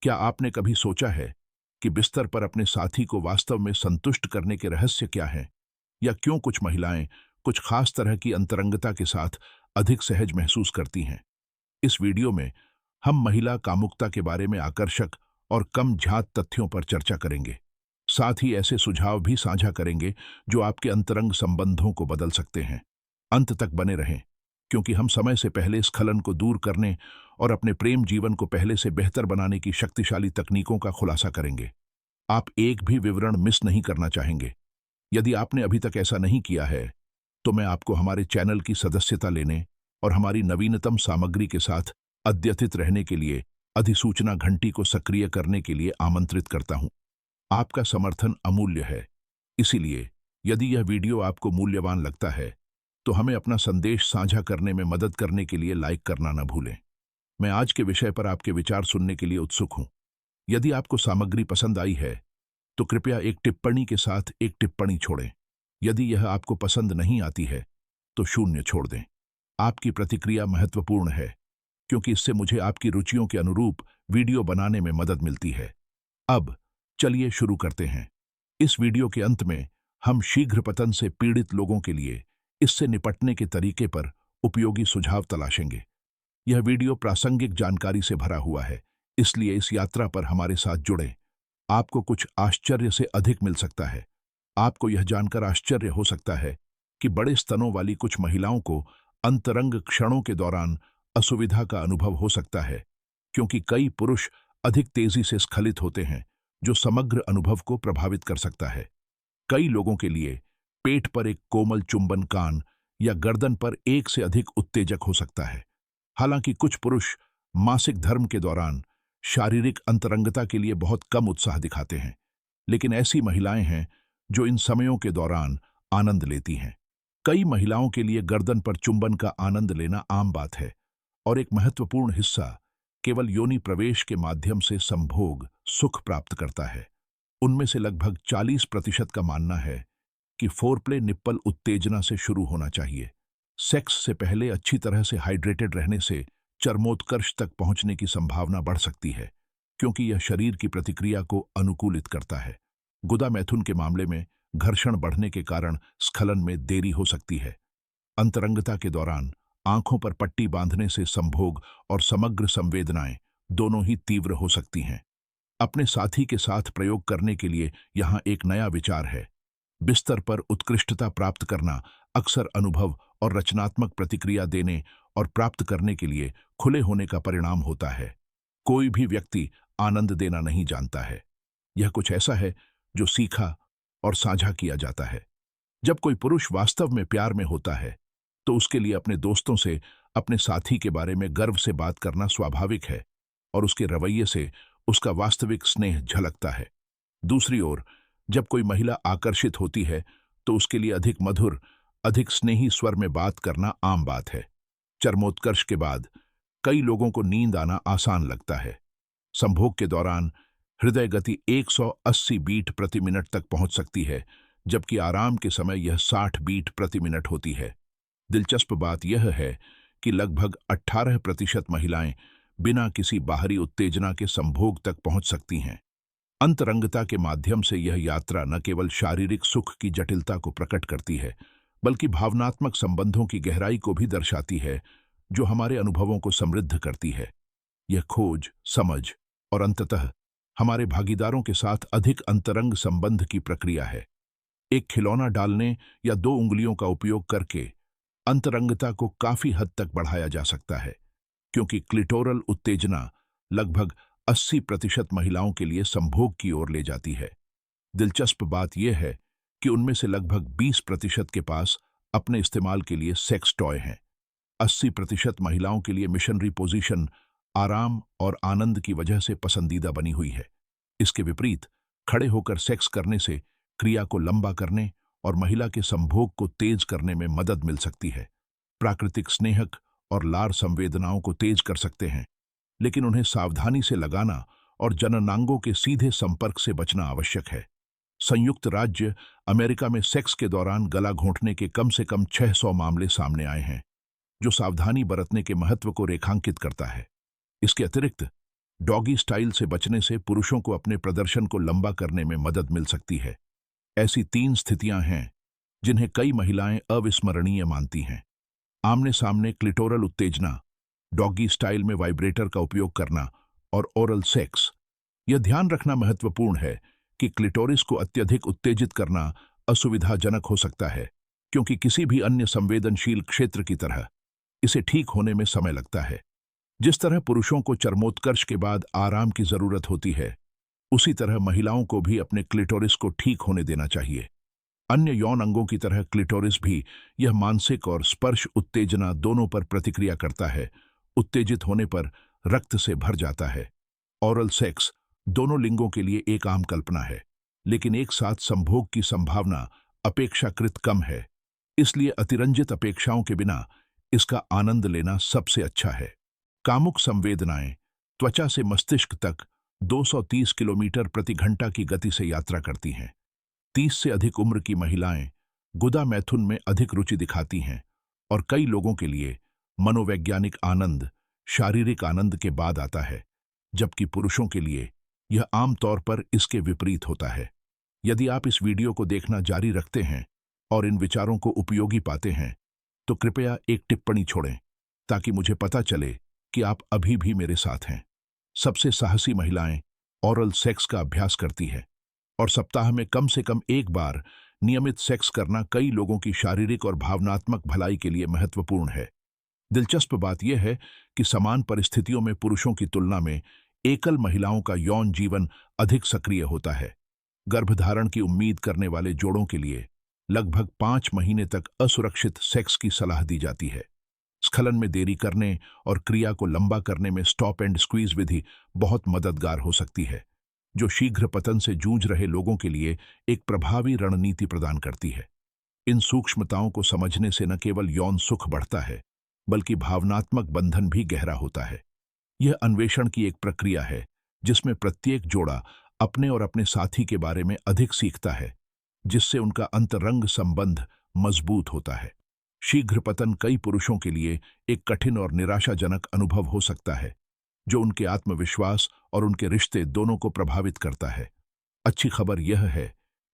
क्या आपने कभी सोचा है कि बिस्तर पर अपने साथी को वास्तव में संतुष्ट करने के रहस्य क्या हैं? या क्यों कुछ महिलाएं कुछ खास तरह की अंतरंगता के साथ अधिक सहज महसूस करती हैं? इस वीडियो में हम महिला कामुकता के बारे में आकर्षक और कम झात तथ्यों पर चर्चा करेंगे। साथ ही ऐसे सुझाव भी साझा करेंगे जो आपके अंतरंग संबंधों को बदल सकते हैं। अंत तक बने रहें, क्योंकि हम समय से पहले स्खलन को दूर करने और अपने प्रेम जीवन को पहले से बेहतर बनाने की शक्तिशाली तकनीकों का खुलासा करेंगे। आप एक भी विवरण मिस नहीं करना चाहेंगे। यदि आपने अभी तक ऐसा नहीं किया है, तो मैं आपको हमारे चैनल की सदस्यता लेने और हमारी नवीनतम सामग्री के साथ अद्यतित रहने के लिए अधिसूचना घंटी को सक्रिय करने के लिए आमंत्रित करता हूं। आपका समर्थन अमूल्य है, इसीलिए यदि यह वीडियो आपको मूल्यवान लगता है, तो हमें अपना संदेश साझा करने में मदद करने के लिए लाइक करना न भूलें। मैं आज के विषय पर आपके विचार सुनने के लिए उत्सुक हूं। यदि आपको सामग्री पसंद आई है, तो कृपया एक टिप्पणी के साथ एक टिप्पणी छोड़ें। यदि यह आपको पसंद नहीं आती है, तो शून्य छोड़ दें। आपकी प्रतिक्रिया महत्वपूर्ण है, क्योंकि इससे मुझे आपकी रुचियों के अनुरूप वीडियो बनाने में मदद मिलती है। अब चलिए शुरू करते हैं। इस वीडियो के अंत में हम शीघ्र पतन से पीड़ित लोगों के लिए इससे निपटने के तरीके पर उपयोगी सुझाव तलाशेंगे। यह वीडियो प्रासंगिक जानकारी से भरा हुआ है, इसलिए इस यात्रा पर हमारे साथ जुड़ें। आपको कुछ आश्चर्य से अधिक मिल सकता है। आपको यह जानकर आश्चर्य हो सकता है कि बड़े स्तनों वाली कुछ महिलाओं को अंतरंग क्षणों के दौरान असुविधा का अनुभव हो सकता है, क्योंकि कई पुरुष अधिक तेजी से स्खलित होते हैं, जो समग्र अनुभव को प्रभावित कर सकता है। कई लोगों के लिए पेट पर एक कोमल चुंबन, कान या गर्दन पर एक से अधिक उत्तेजक हो सकता है। हालांकि कुछ पुरुष मासिक धर्म के दौरान शारीरिक अंतरंगता के लिए बहुत कम उत्साह दिखाते हैं, लेकिन ऐसी महिलाएं हैं जो इन समयों के दौरान आनंद लेती हैं। कई महिलाओं के लिए गर्दन पर चुंबन का आनंद लेना आम बात है, और एक महत्वपूर्ण हिस्सा केवल योनि प्रवेश के माध्यम से संभोग सुख प्राप्त करता है। उनमें से लगभग 40% का मानना है कि फोरप्ले निप्पल उत्तेजना से शुरू होना चाहिए। सेक्स से पहले अच्छी तरह से हाइड्रेटेड रहने से चरमोत्कर्ष तक पहुंचने की संभावना बढ़ सकती है, क्योंकि यह शरीर की प्रतिक्रिया को अनुकूलित करता है। गुदा मैथुन के मामले में घर्षण बढ़ने के कारण स्खलन में देरी हो सकती है। अंतरंगता के दौरान आंखों पर पट्टी बांधने से संभोग और समग्र संवेदनाएं दोनों ही तीव्र हो सकती हैं। अपने साथी के साथ प्रयोग करने के लिए यहां एक नया विचार है। बिस्तर पर उत्कृष्टता प्राप्त करना अक्सर अनुभव और रचनात्मक प्रतिक्रिया देने और प्राप्त करने के लिए खुले होने का परिणाम होता है। कोई भी व्यक्ति आनंद देना नहीं जानता है। यह कुछ ऐसा है जो सीखा और साझा किया जाता है। जब कोई पुरुष वास्तव में प्यार में होता है, तो उसके लिए अपने दोस्तों से अपने साथी के बारे में गर्व से बात करना स्वाभाविक है, और उसके रवैये से उसका वास्तविक स्नेह झलकता है। दूसरी ओर, जब कोई महिला आकर्षित होती है, तो उसके लिए अधिक मधुर, अधिक स्नेही स्वर में बात करना आम बात है। चरमोत्कर्ष के बाद कई लोगों को नींद आना आसान लगता है। संभोग के दौरान हृदय गति 180 बीट प्रति मिनट तक पहुंच सकती है, जबकि आराम के समय यह 60 बीट प्रति मिनट होती है। दिलचस्प बात यह है कि लगभग 18% महिलाएं बिना किसी बाहरी उत्तेजना के संभोग तक पहुंच सकती हैं। अंतरंगता के माध्यम से यह यात्रा न केवल शारीरिक सुख की जटिलता को प्रकट करती है, बल्कि भावनात्मक संबंधों की गहराई को भी दर्शाती है, जो हमारे अनुभवों को समृद्ध करती है। यह खोज, समझ और अंततः हमारे भागीदारों के साथ अधिक अंतरंग संबंध की प्रक्रिया है। एक खिलौना डालने या 2 उंगलियों का उपयोग करके अंतरंगता को काफी हद तक बढ़ाया जा सकता है, क्योंकि क्लिटोरल उत्तेजना लगभग 80% महिलाओं के लिए संभोग की ओर ले जाती है। दिलचस्प बात यह है कि उनमें से लगभग 20% के पास अपने इस्तेमाल के लिए सेक्स टॉय हैं। 80% महिलाओं के लिए मिशनरी पोजीशन आराम और आनंद की वजह से पसंदीदा बनी हुई है। इसके विपरीत, खड़े होकर सेक्स करने से क्रिया को लंबा करने और महिला के संभोग को तेज करने में मदद मिल सकती है। प्राकृतिक स्नेहक और लार संवेदनाओं को तेज कर सकते हैं, लेकिन उन्हें सावधानी से लगाना और जननांगों के सीधे संपर्क से बचना आवश्यक है। संयुक्त राज्य अमेरिका में सेक्स के दौरान गला घोंटने के कम से कम 600 मामले सामने आए हैं, जो सावधानी बरतने के महत्व को रेखांकित करता है। इसके अतिरिक्त डॉगी स्टाइल से बचने से पुरुषों को अपने प्रदर्शन को लंबा करने में मदद मिल सकती है। ऐसी 3 स्थितियां हैं जिन्हें कई महिलाएं अविस्मरणीय मानती हैं। आमने सामने क्लिटोरल उत्तेजना, डॉगी स्टाइल में वाइब्रेटर का उपयोग करना और ओरल सेक्स। यह ध्यान रखना महत्वपूर्ण है कि क्लिटोरिस को अत्यधिक उत्तेजित करना असुविधाजनक हो सकता है, क्योंकि किसी भी अन्य संवेदनशील क्षेत्र की तरह इसे ठीक होने में समय लगता है। जिस तरह पुरुषों को चरमोत्कर्ष के बाद आराम की जरूरत होती है, उसी तरह महिलाओं को भी अपने क्लिटोरिस को ठीक होने देना चाहिए। अन्य यौन अंगों की तरह क्लिटोरिस भी यह मानसिक और स्पर्श उत्तेजना दोनों पर प्रतिक्रिया करता है। उत्तेजित होने पर रक्त से भर जाता है। ओरल सेक्स दोनों लिंगों के लिए एक आम कल्पना है, लेकिन एक साथ संभोग की संभावना अपेक्षाकृत कम है। इसलिए अतिरंजित अपेक्षाओं के बिना इसका आनंद लेना सबसे अच्छा है। कामुक संवेदनाएं त्वचा से मस्तिष्क तक 230 किलोमीटर प्रति घंटा की गति से यात्रा करती हैं। 30 से अधिक उम्र की महिलाएं गुदा मैथुन में अधिक रुचि दिखाती हैं और कई लोगों के लिए मनोवैज्ञानिक आनंद शारीरिक आनंद के बाद आता है, जबकि पुरुषों के लिए यह आमतौर पर इसके विपरीत होता है। यदि आप इस वीडियो को देखना जारी रखते हैं और इन विचारों को उपयोगी पाते हैं, तो कृपया एक टिप्पणी छोड़ें ताकि मुझे पता चले कि आप अभी भी मेरे साथ हैं। सबसे साहसी महिलाएं ओरल सेक्स का अभ्यास करती हैं और सप्ताह में कम से कम एक बार नियमित सेक्स करना कई लोगों की शारीरिक और भावनात्मक भलाई के लिए महत्वपूर्ण है। दिलचस्प बात यह है कि समान परिस्थितियों में पुरुषों की तुलना में एकल महिलाओं का यौन जीवन अधिक सक्रिय होता है। गर्भधारण की उम्मीद करने वाले जोड़ों के लिए लगभग 5 महीने तक असुरक्षित सेक्स की सलाह दी जाती है। स्खलन में देरी करने और क्रिया को लंबा करने में स्टॉप एंड स्क्वीज विधि बहुत मददगार हो सकती है, जो शीघ्र पतन से जूझ रहे लोगों के लिए एक प्रभावी रणनीति प्रदान करती है। इन सूक्ष्मताओं को समझने से न केवल यौन सुख बढ़ता है, बल्कि भावनात्मक बंधन भी गहरा होता है। यह अन्वेषण की एक प्रक्रिया है जिसमें प्रत्येक जोड़ा अपने और अपने साथी के बारे में अधिक सीखता है, जिससे उनका अंतरंग संबंध मजबूत होता है। शीघ्र पतन कई पुरुषों के लिए एक कठिन और निराशाजनक अनुभव हो सकता है, जो उनके आत्मविश्वास और उनके रिश्ते दोनों को प्रभावित करता है। अच्छी खबर यह है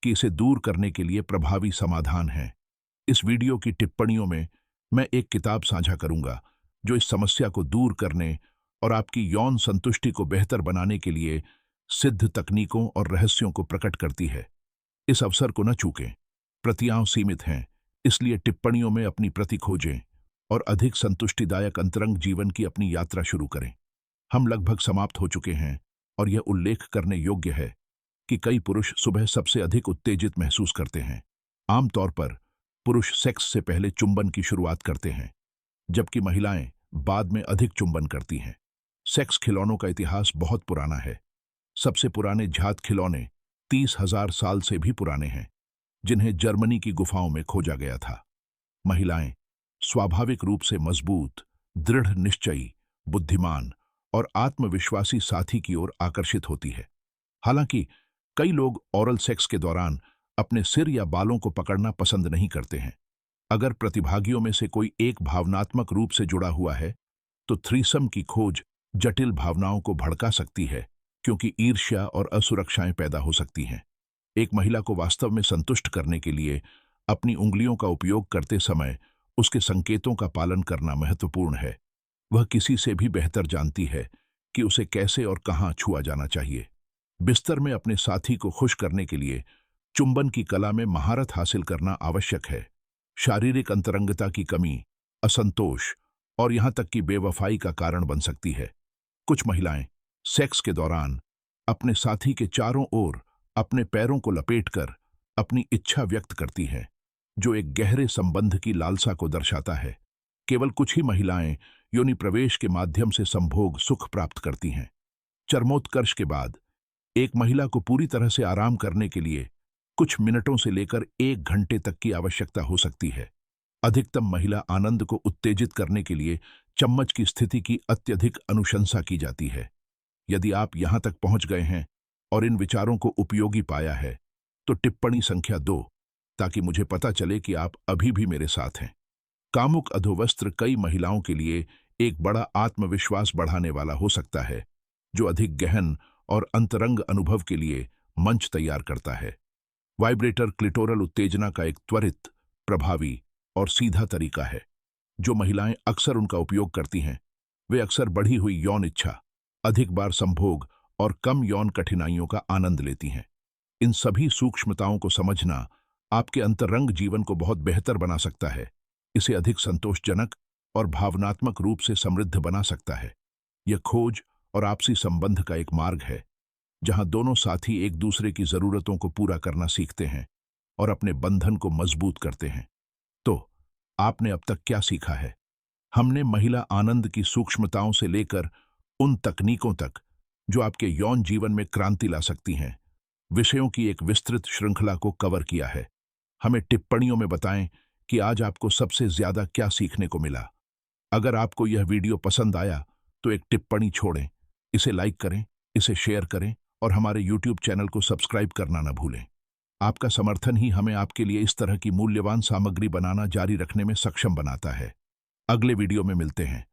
कि इसे दूर करने के लिए प्रभावी समाधान है। इस वीडियो की टिप्पणियों में मैं एक किताब साझा करूंगा जो इस समस्या को दूर करने और आपकी यौन संतुष्टि को बेहतर बनाने के लिए सिद्ध तकनीकों और रहस्यों को प्रकट करती है। इस अवसर को न चूकें। प्रतियां सीमित हैं, इसलिए टिप्पणियों में अपनी प्रति खोजें और अधिक संतुष्टिदायक अंतरंग जीवन की अपनी यात्रा शुरू करें। हम लगभग समाप्त हो चुके हैं और यह उल्लेख करने योग्य है कि कई पुरुष सुबह सबसे अधिक उत्तेजित महसूस करते हैं। आमतौर पर पुरुष सेक्स से पहले चुंबन की शुरुआत करते हैं, जबकि महिलाएं बाद में अधिक चुंबन करती हैं। सेक्स खिलौनों का इतिहास बहुत पुराना है। सबसे पुराने झात खिलौने 30,000 साल से भी पुराने हैं, जिन्हें जर्मनी की गुफाओं में खोजा गया था। महिलाएं स्वाभाविक रूप से मजबूत, दृढ़ निश्चयी, बुद्धिमान और आत्मविश्वासी साथी की ओर आकर्षित होती है। हालांकि कई लोग ओरल सेक्स के दौरान अपने सिर या बालों को पकड़ना पसंद नहीं करते हैं। अगर प्रतिभागियों में से कोई एक भावनात्मक रूप से जुड़ा हुआ है, तो थ्रीसम की खोज जटिल भावनाओं को भड़का सकती है, क्योंकि ईर्ष्या और असुरक्षाएं पैदा हो सकती हैं। एक महिला को वास्तव में संतुष्ट करने के लिए अपनी उंगलियों का उपयोग करते समय उसके संकेतों का पालन करना महत्वपूर्ण है। वह किसी से भी बेहतर जानती है कि उसे कैसे और कहां छुआ जाना चाहिए। बिस्तर में अपने साथी को खुश करने के लिए चुंबन की कला में महारत हासिल करना आवश्यक है। शारीरिक अंतरंगता की कमी असंतोष और यहां तक कि बेवफाई का कारण बन सकती है। कुछ महिलाएं सेक्स के दौरान अपने साथी के चारों ओर अपने पैरों को लपेटकर अपनी इच्छा व्यक्त करती हैं, जो एक गहरे संबंध की लालसा को दर्शाता है। केवल कुछ ही महिलाएं योनि प्रवेश के माध्यम से संभोग सुख प्राप्त करती हैं। चरमोत्कर्ष के बाद एक महिला को पूरी तरह से आराम करने के लिए कुछ मिनटों से लेकर 1 घंटे तक की आवश्यकता हो सकती है। अधिकतम महिला आनंद को उत्तेजित करने के लिए चम्मच की स्थिति की अत्यधिक अनुशंसा की जाती है। यदि आप यहां तक पहुंच गए हैं और इन विचारों को उपयोगी पाया है, तो टिप्पणी संख्या 2 ताकि मुझे पता चले कि आप अभी भी मेरे साथ हैं। कामुक अधोवस्त्र कई महिलाओं के लिए एक बड़ा आत्मविश्वास बढ़ाने वाला हो सकता है, जो अधिक गहन और अंतरंग अनुभव के लिए मंच तैयार करता है। वाइब्रेटर क्लिटोरल उत्तेजना का एक त्वरित, प्रभावी और सीधा तरीका है। जो महिलाएं अक्सर उनका उपयोग करती हैं, वे अक्सर बढ़ी हुई यौन इच्छा, अधिक बार संभोग और कम यौन कठिनाइयों का आनंद लेती हैं। इन सभी सूक्ष्मताओं को समझना आपके अंतरंग जीवन को बहुत बेहतर बना सकता है, इसे अधिक संतोषजनक और भावनात्मक रूप से समृद्ध बना सकता है। यह खोज और आपसी संबंध का एक मार्ग है, जहां दोनों साथी एक दूसरे की जरूरतों को पूरा करना सीखते हैं और अपने बंधन को मजबूत करते हैं। तो आपने अब तक क्या सीखा है? हमने महिला आनंद की सूक्ष्मताओं से लेकर उन तकनीकों तक जो आपके यौन जीवन में क्रांति ला सकती हैं, विषयों की एक विस्तृत श्रृंखला को कवर किया है। हमें टिप्पणियों में बताएं कि आज आपको सबसे ज्यादा क्या सीखने को मिला। अगर आपको यह वीडियो पसंद आया तो एक टिप्पणी छोड़ें, इसे लाइक करें, इसे शेयर करें और हमारे YouTube चैनल को सब्सक्राइब करना न भूलें। आपका समर्थन ही हमें आपके लिए इस तरह की मूल्यवान सामग्री बनाना जारी रखने में सक्षम बनाता है। अगले वीडियो में मिलते हैं।